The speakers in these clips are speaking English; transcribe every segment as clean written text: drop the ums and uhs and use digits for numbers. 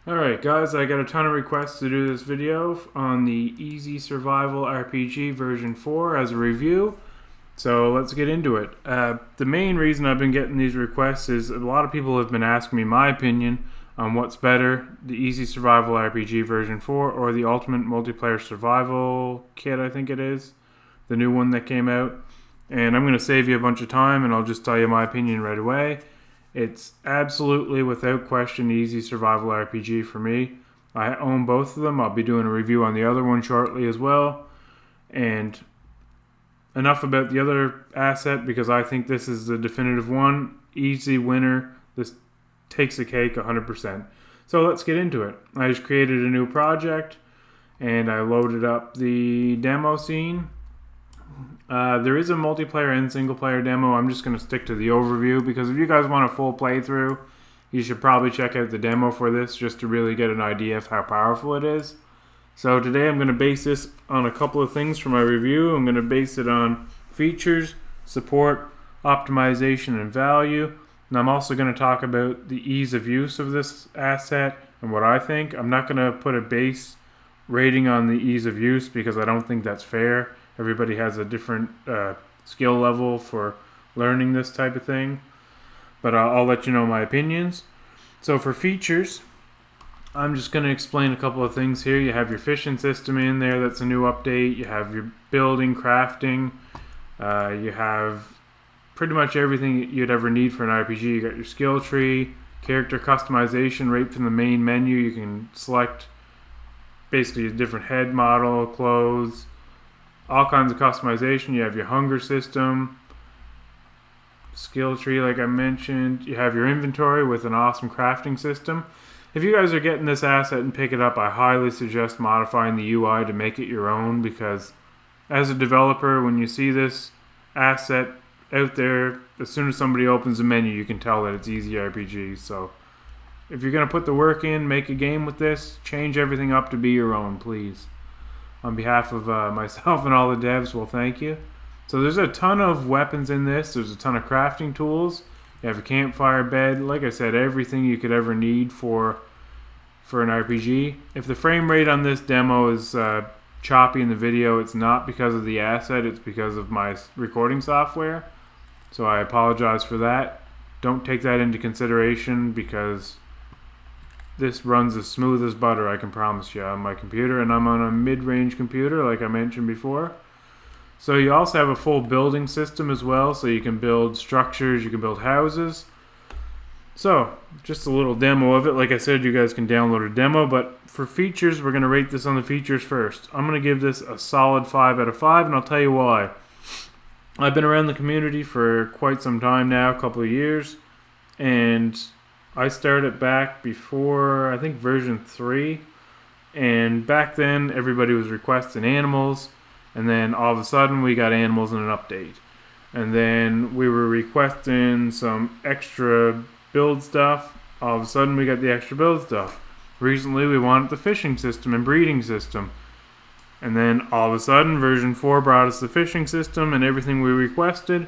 Alright guys, I got a ton of requests to do this video on the Easy Survival RPG version 4 as a review, so let's get into it. The main reason I've been getting these requests is a lot of people have been asking me my opinion on what's better, the Easy Survival RPG version 4 or the Ultimate Multiplayer Survival Kit, I think it is, the new one that came out. And I'm going to save you a bunch of time and I'll just tell you my opinion right away. It's absolutely, without question, Easy Survival RPG for me. I own both of them. I'll be doing a review on the other one shortly as well. And enough about the other asset because I think this is the definitive one. Easy winner. This takes the cake 100%. So let's get into it. I just created a new project and I loaded up the demo scene. There is a multiplayer and single player demo. I'm just going to stick to the overview because if you guys want a full playthrough, you should probably check out the demo for this just to really get an idea of how powerful it is. So today I'm going to base this on a couple of things for my review. I'm going to base it on features, support, optimization, and value. And I'm also going to talk about the ease of use of this asset and what I think. I'm not going to put a base rating on the ease of use because I don't think that's fair. Everybody has a different skill level for learning this type of thing. But I'll let you know my opinions. So for features, I'm just going to explain a couple of things here. You have your fishing system in there. That's a new update. You have your building, crafting. You have pretty much everything you'd ever need for an RPG. You got your skill tree, character customization right from the main menu. You can select basically a different head model, clothes, all kinds of customization. You have your hunger system, skill tree like I mentioned. You have your inventory with an awesome crafting system. If you guys are getting this asset and pick it up, I highly suggest modifying the UI to make it your own because as a developer, when you see this asset out there, as soon as somebody opens the menu, you can tell that it's Easy RPG. So if you're going to put the work in, make a game with this, change everything up to be your own, please. On behalf of myself and all the devs, well, thank you. So there's a ton of weapons in this. There's a ton of crafting tools. You have a campfire bed. Like I said, everything you could ever need for an RPG. If the frame rate on this demo is choppy in the video, it's not because of the asset. It's because of my recording software. So I apologize for that. Don't take that into consideration because this runs as smooth as butter, I can promise you, on my computer, and I'm on a mid-range computer like I mentioned before. So you also have a full building system as well, so you can build structures, you can build houses. So, just a little demo of it. Like I said, you guys can download a demo, but for features, we're going to rate this on the features first. I'm going to give this a solid 5 out of 5, and I'll tell you why. I've been around the community for quite some time now, a couple of years, and I started back before, I think, version 3, and back then everybody was requesting animals, and then all of a sudden we got animals in an update. And then we were requesting some extra build stuff, all of a sudden we got the extra build stuff. Recently we wanted the fishing system and breeding system, and then all of a sudden version 4 brought us the fishing system and everything we requested.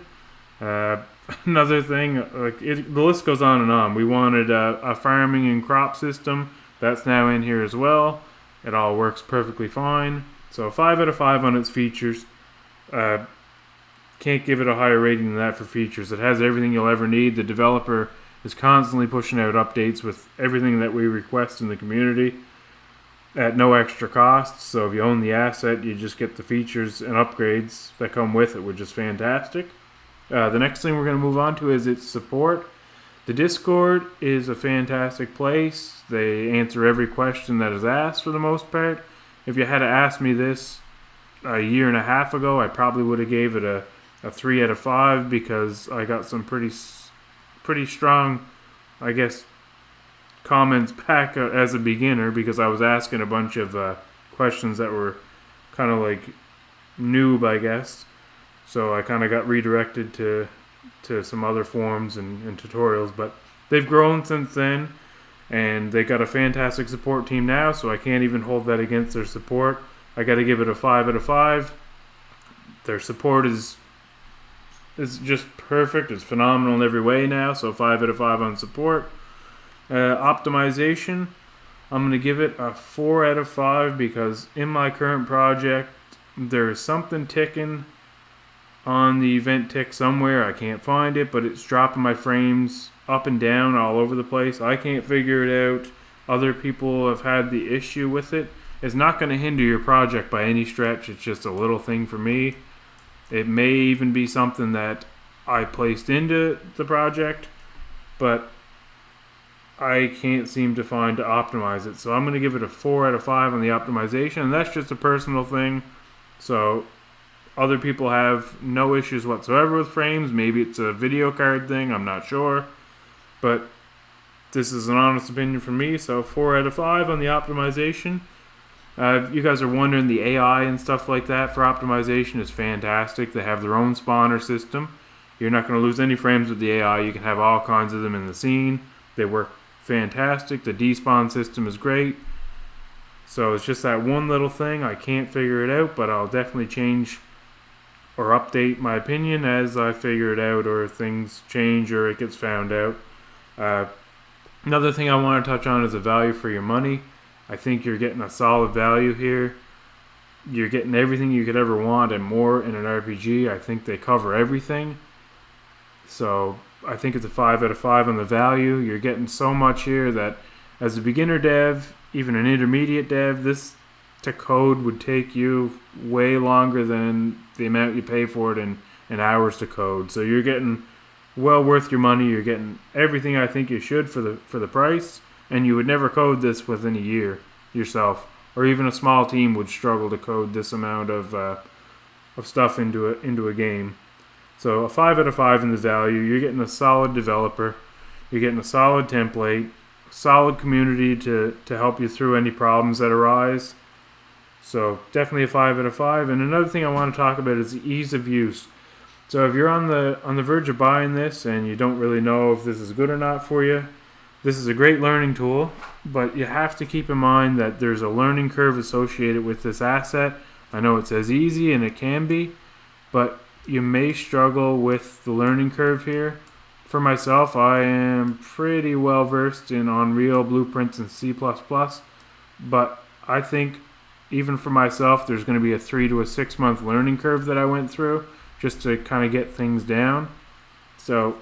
Another thing, the list goes on and on. We wanted a farming and crop system. That's now in here as well. It all works perfectly fine. So 5 out of 5 on its features. Can't give it a higher rating than that for features. It has everything you'll ever need. The developer is constantly pushing out updates with everything that we request in the community at no extra cost. So if you own the asset, you just get the features and upgrades that come with it, which is fantastic. The next thing we're going to move on to is its support. The Discord is a fantastic place. They answer every question that is asked for the most part. If you had to ask me this a year and a half ago, I probably would have gave it a 3 out of 5 because I got some pretty strong, I guess, comments back as a beginner because I was asking a bunch of questions that were kind of like noob, I guess. So I kind of got redirected to some other forums and tutorials, but they've grown since then, and they got a fantastic support team now, so I can't even hold that against their support. I got to give it a 5 out of 5. Their support is just perfect. It's phenomenal in every way now, so 5 out of 5 on support. Optimization. I'm going to give it a 4 out of 5 because in my current project, there's something ticking on the event tick somewhere. I can't find it, but it's dropping my frames up and down all over the place. I can't figure it out. Other people have had the issue with it. It's not going to hinder your project by any stretch. It's just a little thing for me. It may even be something that I placed into the project, but I can't seem to find to optimize it. So I'm going to give it a 4 out of 5 on the optimization, and that's just a personal thing. So other people have no issues whatsoever with frames. Maybe it's a video card thing, I'm not sure. But this is an honest opinion from me, so 4 out of 5 on the optimization. If you guys are wondering, the AI and stuff like that for optimization is fantastic. They have their own spawner system. You're not going to lose any frames with the AI. You can have all kinds of them in the scene. They work fantastic. The despawn system is great. So it's just that one little thing. I can't figure it out, but I'll definitely change or update my opinion as I figure it out, or things change or it gets found out. Another thing I want to touch on is the value for your money. I think you're getting a solid value here. You're getting everything you could ever want and more in an RPG. I think they cover everything. So I think it's a 5 out of 5 on the value. You're getting so much here that as a beginner dev, even an intermediate dev, this to code would take you way longer than the amount you pay for it in hours to code. So you're getting well worth your money. You're getting everything I think you should for the price. And you would never code this within a year yourself, or even a small team would struggle to code this amount of stuff into a game. So a 5 out of 5 in the value. You're getting a solid developer. You're getting a solid template, solid community to help you through any problems that arise. So definitely a 5 out of 5. And another thing I want to talk about is the ease of use. So if you're on the verge of buying this and you don't really know if this is good or not for you, this is a great learning tool, but you have to keep in mind that there's a learning curve associated with this asset. I know it says easy, and it can be, but you may struggle with the learning curve here. For myself, I am pretty well versed in Unreal, Blueprints, and C++, but I think even for myself, there's going to be a 3 to 6 month learning curve that I went through just to kind of get things down. So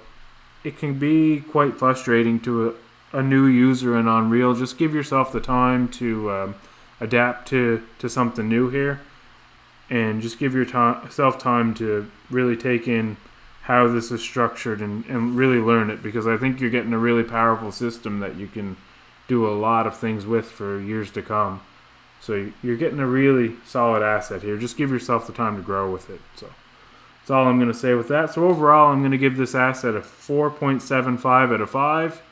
it can be quite frustrating to a new user in Unreal. Just give yourself the time to adapt to something new here, and just give yourself time to really take in how this is structured and really learn it, because I think you're getting a really powerful system that you can do a lot of things with for years to come. So you're getting a really solid asset here. Just give yourself the time to grow with it. So that's all I'm going to say with that. So overall, I'm going to give this asset a 4.75 out of 5.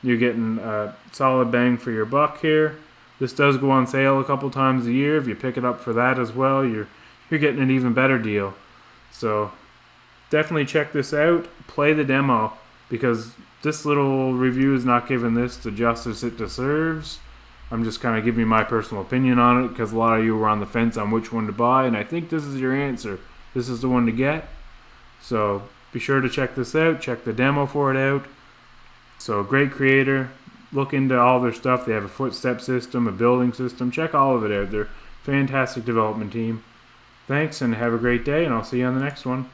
You're getting a solid bang for your buck here. This does go on sale a couple times a year. If you pick it up for that as well, you're getting an even better deal. So definitely check this out. Play the demo, because this little review is not giving this the justice it deserves. I'm just kind of giving you my personal opinion on it, because a lot of you were on the fence on which one to buy, and I think this is your answer. This is the one to get. So be sure to check this out. Check the demo for it out. So a great creator. Look into all their stuff. They have a footstep system, a building system. Check all of it out. They're a fantastic development team. Thanks, and have a great day, and I'll see you on the next one.